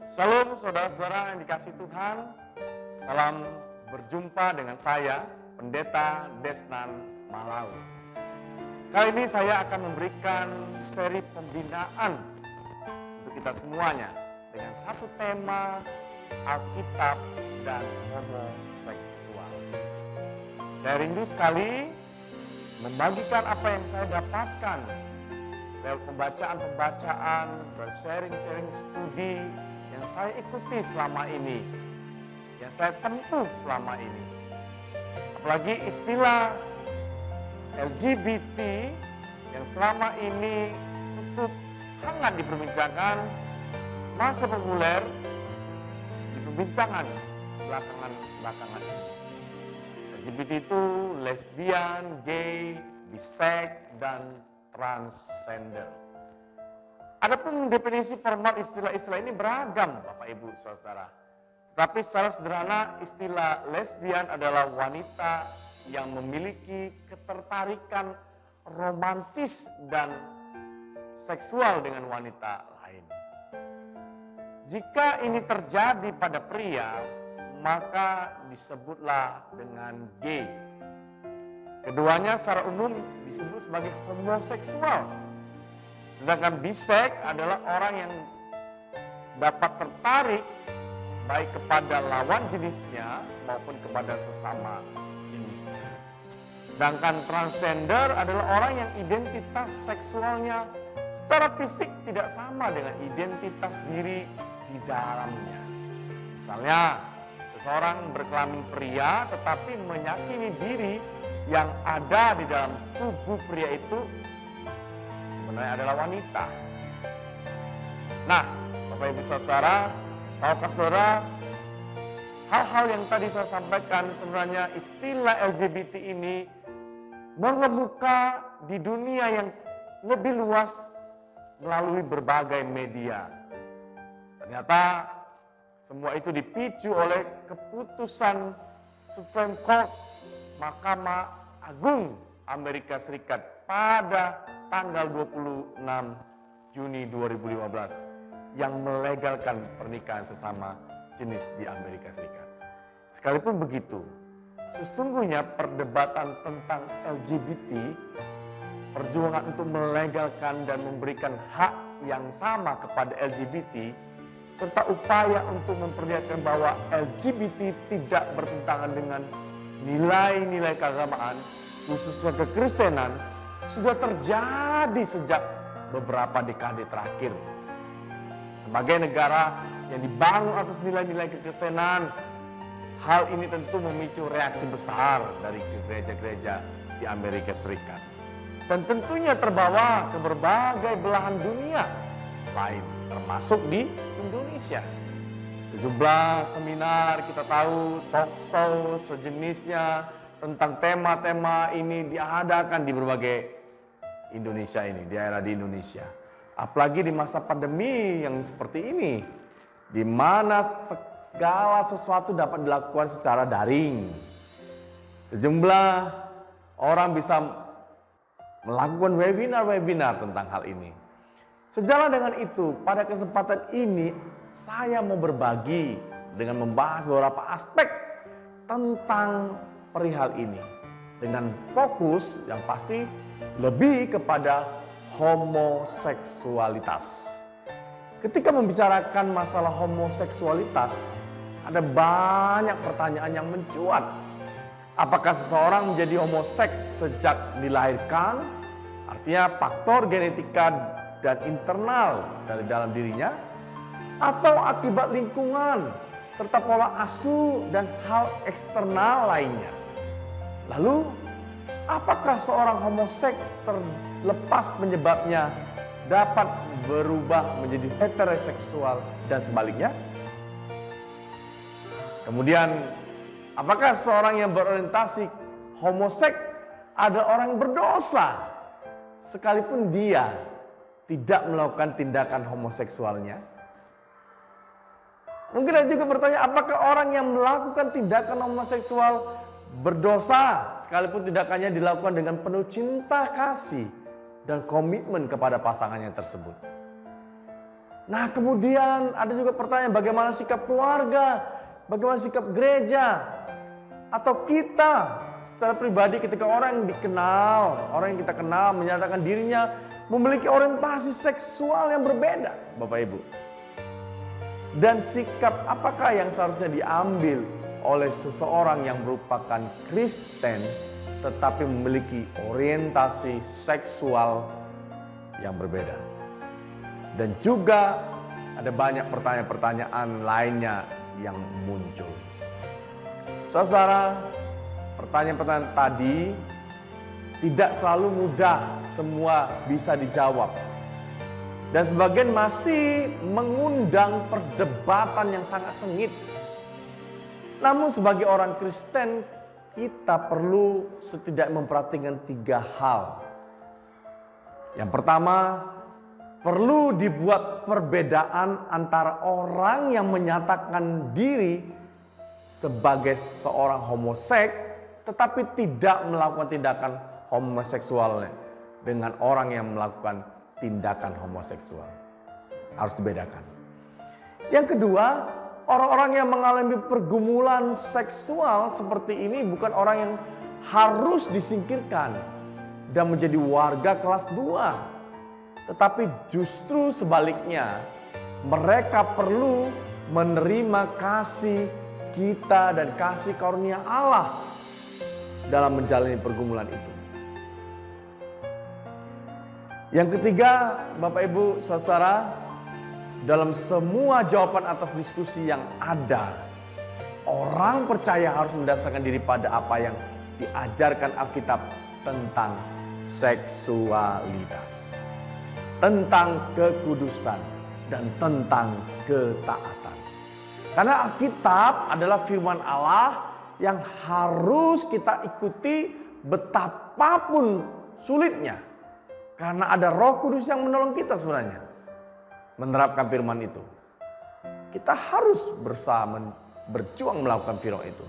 Shalom saudara-saudara yang dikasih Tuhan. Salam berjumpa dengan saya, Pendeta Desnan Malau. Kali ini saya akan memberikan seri pembinaan untuk kita semuanya dengan satu tema Alkitab dan homoseksual. Saya rindu sekali membagikan apa yang saya dapatkan lewat pembacaan-pembacaan dan sharing-sharing studi yang saya ikuti selama ini, yang saya tempuh selama ini. Apalagi istilah LGBT yang selama ini cukup hangat diperbincangkan, masih populer di perbincangan belakangan ini. LGBT itu lesbian, gay, bisex, dan transgender. Adapun definisi formal istilah-istilah ini beragam, Bapak Ibu Saudara. Tetapi secara sederhana istilah lesbian adalah wanita yang memiliki ketertarikan romantis dan seksual dengan wanita lain. Jika ini terjadi pada pria, maka disebutlah dengan gay. Keduanya secara umum disebut sebagai homoseksual. Sedangkan bisex adalah orang yang dapat tertarik baik kepada lawan jenisnya maupun kepada sesama jenisnya. Sedangkan transgender adalah orang yang identitas seksualnya secara fisik tidak sama dengan identitas diri di dalamnya. Misalnya, seseorang berkelamin pria tetapi meyakini diri yang ada di dalam tubuh pria itu sebenarnya adalah wanita. Nah, Bapak Ibu Saudara, tahukah saudara, hal-hal yang tadi saya sampaikan sebenarnya istilah LGBT ini mengemuka di dunia yang lebih luas melalui berbagai media. Ternyata semua itu dipicu oleh keputusan Supreme Court Mahkamah Agung Amerika Serikat pada tanggal 26 Juni 2015 yang melegalkan pernikahan sesama jenis di Amerika Serikat. Sekalipun begitu, sesungguhnya perdebatan tentang LGBT, perjuangan untuk melegalkan dan memberikan hak yang sama kepada LGBT, serta upaya untuk memperlihatkan bahwa LGBT tidak bertentangan dengan nilai-nilai keagamaan, khususnya kekristenan, sudah terjadi sejak beberapa dekade terakhir. Sebagai negara yang dibangun atas nilai-nilai kekristenan, hal ini tentu memicu reaksi besar dari gereja-gereja di Amerika Serikat. Dan tentunya terbawa ke berbagai belahan dunia lain, termasuk di Indonesia. Sejumlah seminar kita tahu, talk show sejenisnya tentang tema-tema ini diadakan di berbagai Indonesia ini, daerah di Indonesia. Apalagi di masa pandemi yang seperti ini, di mana segala sesuatu dapat dilakukan secara daring. Sejumlah orang bisa melakukan webinar-webinar tentang hal ini. Sejalan dengan itu, pada kesempatan ini saya mau berbagi dengan membahas beberapa aspek tentang perihal ini. Dengan fokus yang pasti lebih kepada homoseksualitas. Ketika membicarakan masalah homoseksualitas, ada banyak pertanyaan yang mencuat. Apakah seseorang menjadi homoseks sejak dilahirkan? Artinya faktor genetika dan internal dari dalam dirinya, atau akibat lingkungan serta pola asuh dan hal eksternal lainnya. Lalu, apakah seorang homoseks terlepas penyebabnya dapat berubah menjadi heteroseksual dan sebaliknya? Kemudian, apakah seorang yang berorientasi homoseks adalah orang yang berdosa sekalipun dia tidak melakukan tindakan homoseksualnya? Mungkin ada juga bertanya, apakah orang yang melakukan tindakan homoseksual berdosa sekalipun tindakannya dilakukan dengan penuh cinta kasih dan komitmen kepada pasangannya tersebut? Nah, kemudian ada juga pertanyaan, bagaimana sikap keluarga, bagaimana sikap gereja, atau kita secara pribadi ketika orang yang kita kenal menyatakan dirinya memiliki orientasi seksual yang berbeda, Bapak Ibu. Dan sikap apakah yang seharusnya diambil oleh seseorang yang merupakan Kristen tetapi memiliki orientasi seksual yang berbeda. Dan juga ada banyak pertanyaan-pertanyaan lainnya yang muncul. Saudara, pertanyaan-pertanyaan tadi tidak selalu mudah semua bisa dijawab. Dan sebagian masih mengundang perdebatan yang sangat sengit. Namun sebagai orang Kristen, kita perlu setidaknya memperhatikan 3 hal. Yang pertama, perlu dibuat perbedaan antara orang yang menyatakan diri sebagai seorang homoseks tetapi tidak melakukan tindakan homoseksual dengan orang yang melakukan tindakan homoseksual. Harus dibedakan. Yang kedua, orang-orang yang mengalami pergumulan seksual seperti ini bukan orang yang harus disingkirkan dan menjadi warga kelas 2. Tetapi justru sebaliknya, mereka perlu menerima kasih kita dan kasih karunia Allah dalam menjalani pergumulan itu. Yang ketiga, Bapak Ibu Saudara, dalam semua jawaban atas diskusi yang ada, orang percaya harus mendasarkan diri pada apa yang diajarkan Alkitab tentang seksualitas, tentang kekudusan, dan tentang ketaatan. Karena Alkitab adalah firman Allah yang harus kita ikuti betapapun sulitnya. Karena ada Roh Kudus yang menolong kita sebenarnya menerapkan firman itu. Kita harus berusaha berjuang melakukan firman itu.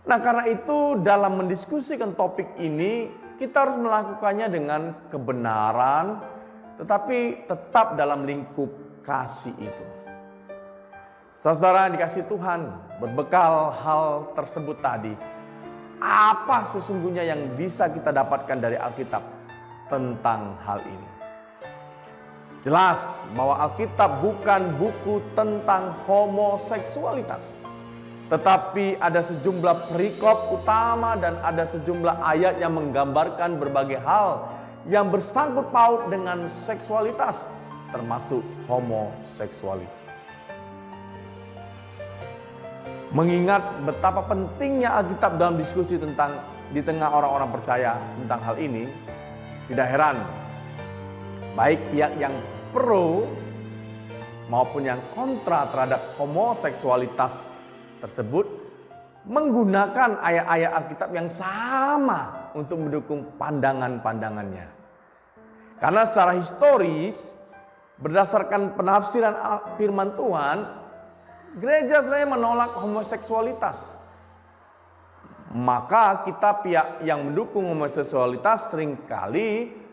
Nah, karena itu dalam mendiskusikan topik ini kita harus melakukannya dengan kebenaran, tetapi tetap dalam lingkup kasih itu. Saudara yang dikasihi Tuhan, berbekal hal tersebut tadi, apa sesungguhnya yang bisa kita dapatkan dari Alkitab tentang hal ini? Jelas bahwa Alkitab bukan buku tentang homoseksualitas, tetapi ada sejumlah perikop utama dan ada sejumlah ayat yang menggambarkan berbagai hal yang bersangkut paut dengan seksualitas, termasuk homoseksualitas. Mengingat betapa pentingnya Alkitab dalam diskusi di tengah orang-orang percaya tentang hal ini, tidak heran baik pihak yang pro maupun yang kontra terhadap homoseksualitas tersebut menggunakan ayat-ayat Alkitab yang sama untuk mendukung pandangan-pandangannya. Karena secara historis, berdasarkan penafsiran firman Tuhan, gereja sebenarnya menolak homoseksualitas. Maka kita pihak yang mendukung homoseksualitas seringkali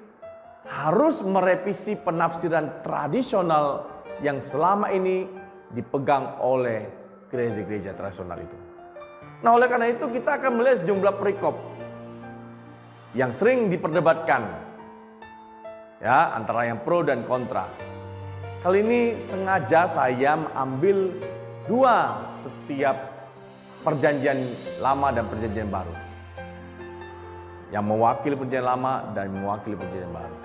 harus merevisi penafsiran tradisional yang selama ini dipegang oleh gereja-gereja tradisional itu. Nah, oleh karena itu kita akan melihat sejumlah perikop yang sering diperdebatkan, ya, antara yang pro dan kontra. Kali ini sengaja saya mengambil 2 setiap perjanjian lama dan perjanjian baru, yang mewakili perjanjian lama dan mewakili perjanjian baru.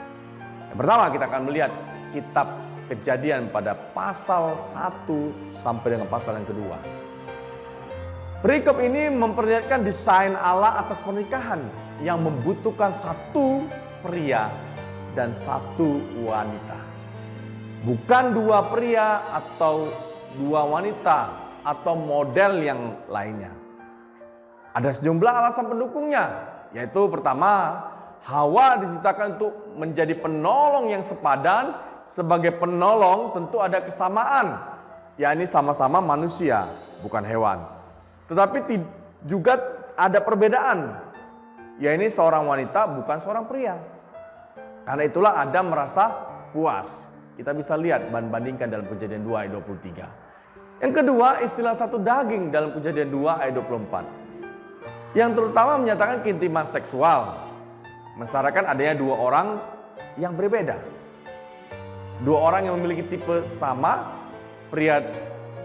Yang pertama kita akan melihat kitab Kejadian pada pasal 1 sampai dengan pasal yang kedua. Perikop ini memperlihatkan desain Allah atas pernikahan yang membutuhkan 1 pria dan 1 wanita. Bukan 2 pria atau 2 wanita atau model yang lainnya. Ada sejumlah alasan pendukungnya, yaitu pertama, Hawa diciptakan untuk menjadi penolong yang sepadan. Sebagai penolong tentu ada kesamaan, yakni sama-sama manusia, bukan hewan. Tetapi juga ada perbedaan, yakni seorang wanita bukan seorang pria. Karena itulah Adam merasa puas Kita bisa lihat bandingkan dalam Kejadian 2 ayat 23. Yang kedua, istilah satu daging dalam Kejadian 2 ayat 24. Yang terutama menyatakan keintiman seksual. Mensyaratkan adanya dua orang yang berbeda. Dua orang yang memiliki tipe sama, pria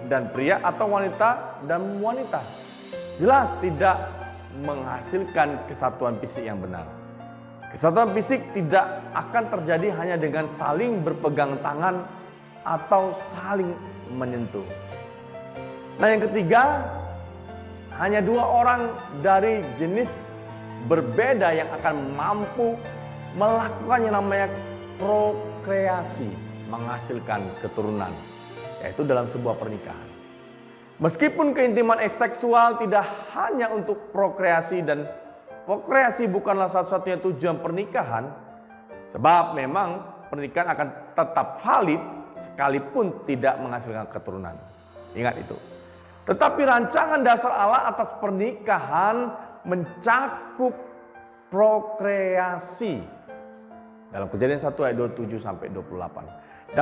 dan pria atau wanita dan wanita. Jelas tidak menghasilkan kesatuan fisik yang benar. Kesatuan fisik tidak akan terjadi hanya dengan saling berpegang tangan atau saling menyentuh. Nah, yang ketiga, hanya dua orang dari jenis berbeda yang akan mampu melakukan yang namanya prokreasi, menghasilkan keturunan, yaitu dalam sebuah pernikahan. Meskipun keintiman seksual tidak hanya untuk prokreasi dan prokreasi bukanlah satu-satunya tujuan pernikahan, sebab memang pernikahan akan tetap valid sekalipun tidak menghasilkan keturunan. Ingat itu. Tetapi rancangan dasar Allah atas pernikahan mencakup prokreasi. Dalam Kejadian 1 ayat 27 sampai 28.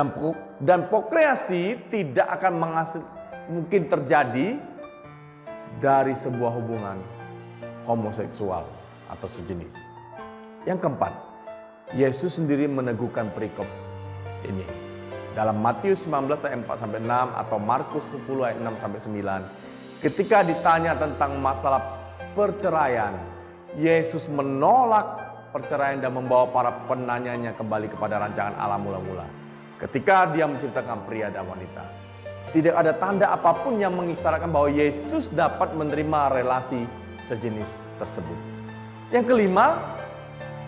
Dan prokreasi tidak akan mungkin terjadi dari sebuah hubungan homoseksual atau sejenis. Yang keempat, Yesus sendiri meneguhkan perikop ini. Dalam Matius 19 ayat 4 sampai 6 atau Markus 10 ayat 6 sampai 9, ketika ditanya tentang masalah perceraian, Yesus menolak perceraian dan membawa para penanyanya kembali kepada rancangan Allah mula-mula. Ketika dia menciptakan pria dan wanita, tidak ada tanda apapun yang mengisyaratkan bahwa Yesus dapat menerima relasi sejenis tersebut. Yang kelima,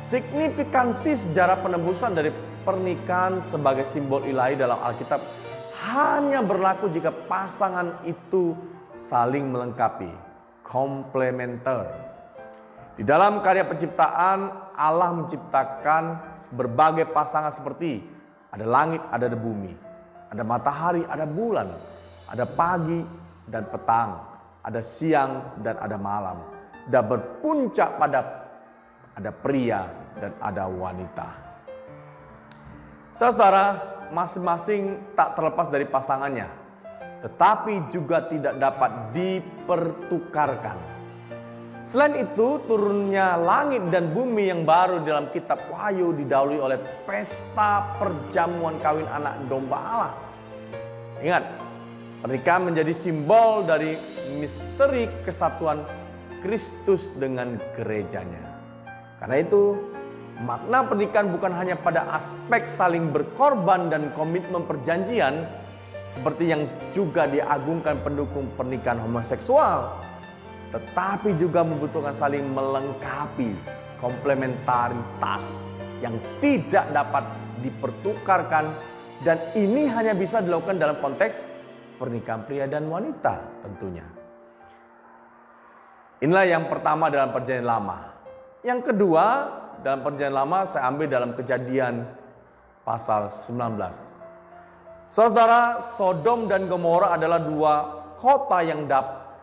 signifikansi sejarah penebusan dari pernikahan sebagai simbol ilahi dalam Alkitab hanya berlaku jika pasangan itu saling melengkapi, komplementer. Di dalam karya penciptaan, Allah menciptakan berbagai pasangan seperti ada langit, ada bumi, ada matahari, ada bulan, ada pagi dan petang, ada siang dan ada malam, dan berpuncak pada ada pria dan ada wanita. Saudara, masing-masing tak terlepas dari pasangannya, tetapi juga tidak dapat dipertukarkan. Selain itu, turunnya langit dan bumi yang baru dalam kitab Wahyu didahului oleh pesta perjamuan kawin anak domba Allah. Ingat, pernikahan menjadi simbol dari misteri kesatuan Kristus dengan gerejanya. Karena itu, makna pernikahan bukan hanya pada aspek saling berkorban dan komitmen perjanjian seperti yang juga diagungkan pendukung pernikahan homoseksual, tetapi juga membutuhkan saling melengkapi, komplementaritas yang tidak dapat dipertukarkan, dan ini hanya bisa dilakukan dalam konteks pernikahan pria dan wanita tentunya. Inilah yang pertama dalam perjanjian lama. Yang kedua, dalam perjanjian lama saya ambil dalam Kejadian pasal 19. Saudara, Sodom dan Gomora adalah dua kota yang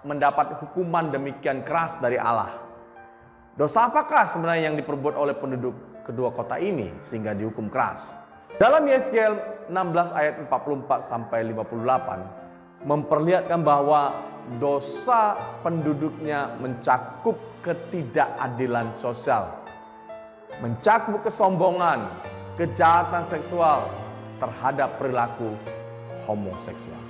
mendapat hukuman demikian keras dari Allah. Dosa apakah sebenarnya yang diperbuat oleh penduduk kedua kota ini sehingga dihukum keras? Dalam Yeskiel 16 ayat 44 sampai 58 memperlihatkan bahwa dosa penduduknya mencakup ketidakadilan sosial, mencakup kesombongan, kejahatan seksual terhadap perilaku homoseksual.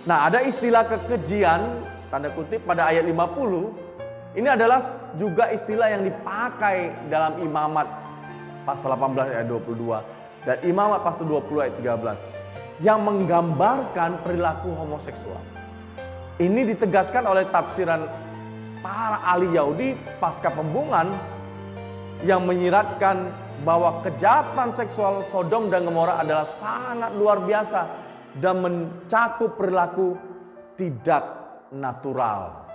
Nah, ada istilah kekejian, tanda kutip, pada ayat 50. Ini adalah juga istilah yang dipakai dalam Imamat pasal 18 ayat 22 dan Imamat pasal 20 ayat 13 yang menggambarkan perilaku homoseksual. Ini ditegaskan oleh tafsiran para ahli Yahudi pasca pembungan yang menyiratkan bahwa kejahatan seksual Sodom dan Gomora adalah sangat luar biasa dan mencakup perilaku tidak natural.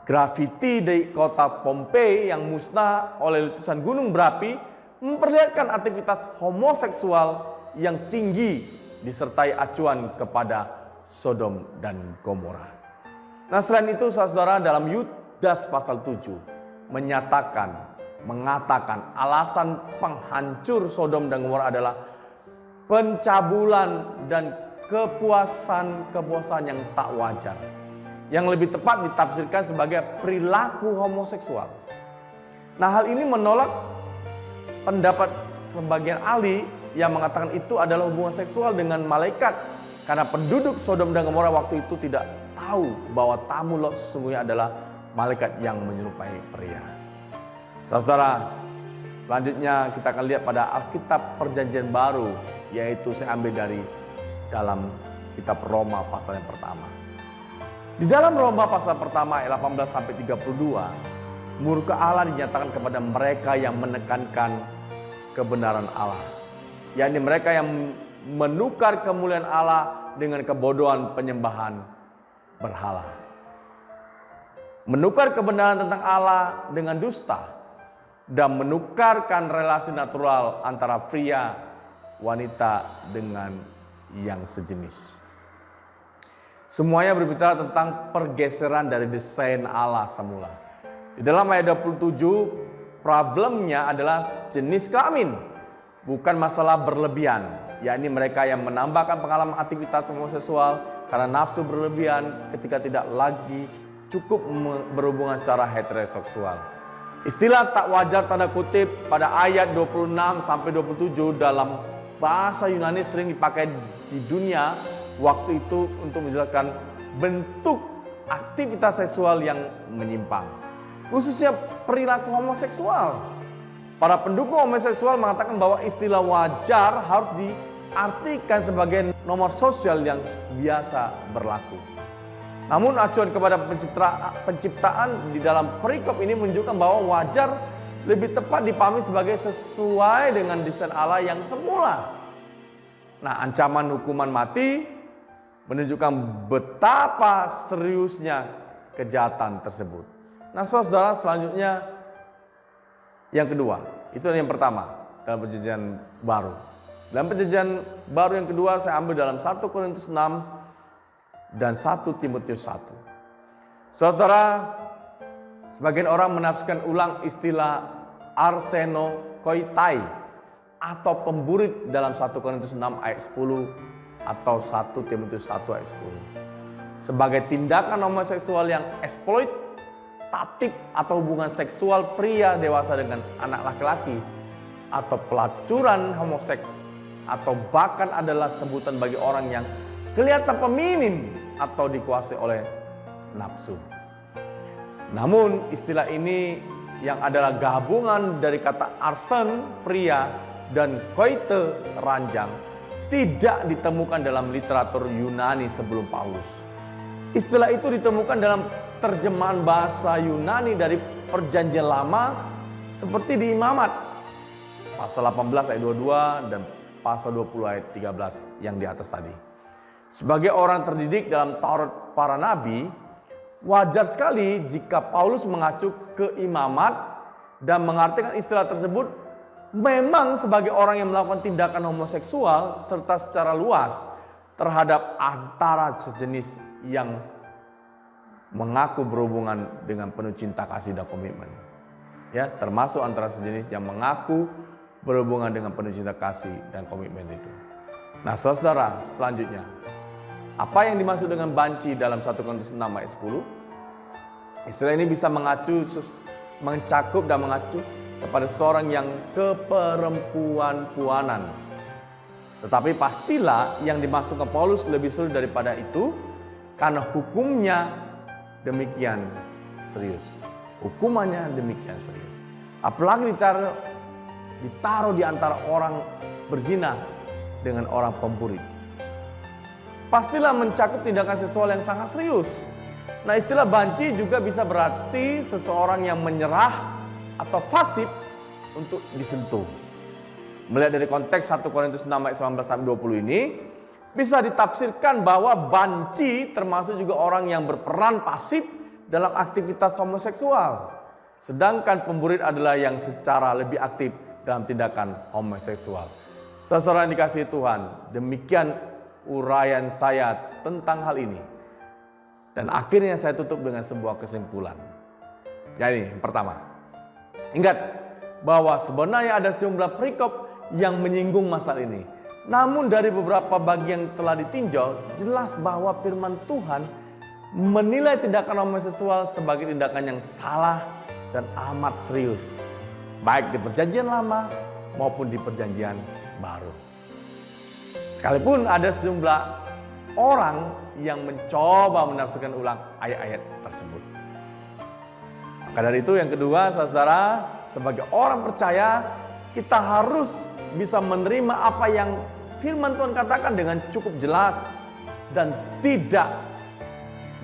Grafiti di kota Pompei yang musnah oleh letusan gunung berapi memperlihatkan aktivitas homoseksual yang tinggi disertai acuan kepada Sodom dan Gomora. Nah, selain itu saudara, dalam Yudas pasal 7 menyatakan mengatakan alasan penghancur Sodom dan Gomora adalah pencabulan dan kepuasan yang tak wajar. Yang lebih tepat ditafsirkan sebagai perilaku homoseksual. Nah, hal ini menolak pendapat sebagian ahli yang mengatakan itu adalah hubungan seksual dengan malaikat, karena penduduk Sodom dan Gomora waktu itu tidak tahu bahwa tamu Lot sesungguhnya adalah malaikat yang menyerupai pria. Saudara, selanjutnya kita akan lihat pada Alkitab Perjanjian Baru, yaitu saya ambil dari dalam kitab Roma pasal yang pertama. Di dalam Roma pasal pertama ayat 18 sampai 32, murka Allah dinyatakan kepada mereka yang menekankan kebenaran Allah, yakni mereka yang menukar kemuliaan Allah dengan kebodohan penyembahan berhala. Menukar kebenaran tentang Allah dengan dusta dan menukarkan relasi natural antara pria wanita dengan yang sejenis. Semuanya berbicara tentang pergeseran dari desain Allah semula. Di dalam ayat 27, problemnya adalah jenis kelamin, bukan masalah berlebihan, yakni mereka yang menambahkan pengalaman aktivitas homoseksual karena nafsu berlebihan ketika tidak lagi cukup berhubungan secara heteroseksual. Istilah tak wajar tanda kutip pada ayat 26 sampai 27 dalam bahasa Yunani sering dipakai di dunia waktu itu untuk menjelaskan bentuk aktivitas seksual yang menyimpang, khususnya perilaku homoseksual. Para pendukung homoseksual mengatakan bahwa istilah wajar harus diartikan sebagai nomor sosial yang biasa berlaku. Namun acuan kepada penciptaan di dalam perikop ini menunjukkan bahwa wajar lebih tepat dipahami sebagai sesuai dengan desain Allah yang semula. Nah, ancaman hukuman mati menunjukkan betapa seriusnya kejahatan tersebut. Nah, saudara, selanjutnya yang kedua, itu yang pertama dalam perjanjian baru. Dalam perjanjian baru yang kedua saya ambil dalam 1 Korintus 6 dan 1 Timotius 1. Saudara, sebagian orang menafsirkan ulang istilah arsenokoitai atau pemburit dalam 1 Korintus 6 ayat 10 atau 1 Timotius 1 ayat 10 sebagai tindakan homoseksual yang eksploitatif atau hubungan seksual pria dewasa dengan anak laki-laki atau pelacuran homoseks, atau bahkan adalah sebutan bagi orang yang kelihatan feminim atau dikuasai oleh nafsu. Namun istilah ini yang adalah gabungan dari kata arsen pria dan koite ranjang tidak ditemukan dalam literatur Yunani sebelum Paulus. Istilah itu ditemukan dalam terjemahan bahasa Yunani dari Perjanjian Lama seperti di Imamat pasal 18 ayat 22 dan pasal 20 ayat 13 yang di atas tadi. Sebagai orang terdidik dalam Taurat para nabi, wajar sekali jika Paulus mengacu ke Imamat dan mengartikan istilah tersebut memang sebagai orang yang melakukan tindakan homoseksual serta secara luas terhadap antara sejenis yang mengaku berhubungan dengan penuh cinta kasih dan komitmen. Ya, termasuk antara sejenis yang mengaku berhubungan dengan penuh cinta kasih dan komitmen itu. Nah, saudara, selanjutnya apa yang dimaksud dengan banci dalam 1 Korintus 6 ayat 10? Istilah ini bisa mencakup dan mengacu kepada seorang yang keperempuan-puanan. Tetapi pastilah yang dimaksudkan Paulus lebih sulit daripada itu karena hukumnya demikian serius. Hukumannya demikian serius. Apalagi ditaruh di antara orang berzina dengan orang pemburit. Pastilah mencakup tindakan seksual yang sangat serius. Nah, istilah banci juga bisa berarti seseorang yang menyerah atau fasik untuk disentuh. Melihat dari konteks 1 Korintus 6 ayat 19-20 ini, bisa ditafsirkan bahwa banci termasuk juga orang yang berperan pasif dalam aktivitas homoseksual. Sedangkan pemburit adalah yang secara lebih aktif dalam tindakan homoseksual. Saudara yang dikasihi Tuhan, demikian uraian saya tentang hal ini. Dan akhirnya saya tutup dengan sebuah kesimpulan. Jadi yang pertama, ingat, bahwa sebenarnya ada sejumlah perikop yang menyinggung masalah ini. Namun dari beberapa bagian yang telah ditinjau, jelas bahwa firman Tuhan menilai tindakan homoseksual sebagai tindakan yang salah dan amat serius, baik di Perjanjian Lama maupun di Perjanjian Baru. Sekalipun ada sejumlah orang yang mencoba menafsirkan ulang ayat-ayat tersebut. Maka dari itu yang kedua, saudara, sebagai orang percaya kita harus bisa menerima apa yang firman Tuhan katakan dengan cukup jelas dan tidak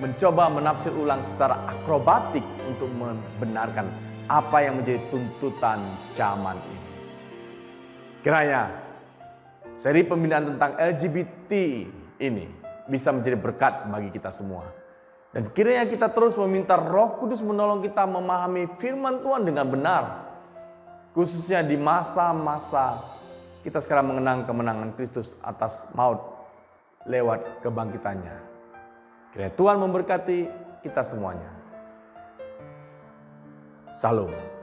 mencoba menafsir ulang secara akrobatik untuk membenarkan apa yang menjadi tuntutan zaman ini. Kiranya seri pembinaan tentang LGBT ini bisa menjadi berkat bagi kita semua. Dan kiranya kita terus meminta Roh Kudus menolong kita memahami firman Tuhan dengan benar. Khususnya di masa-masa kita sekarang mengenang kemenangan Kristus atas maut lewat kebangkitannya. Kiranya Tuhan memberkati kita semuanya. Salam.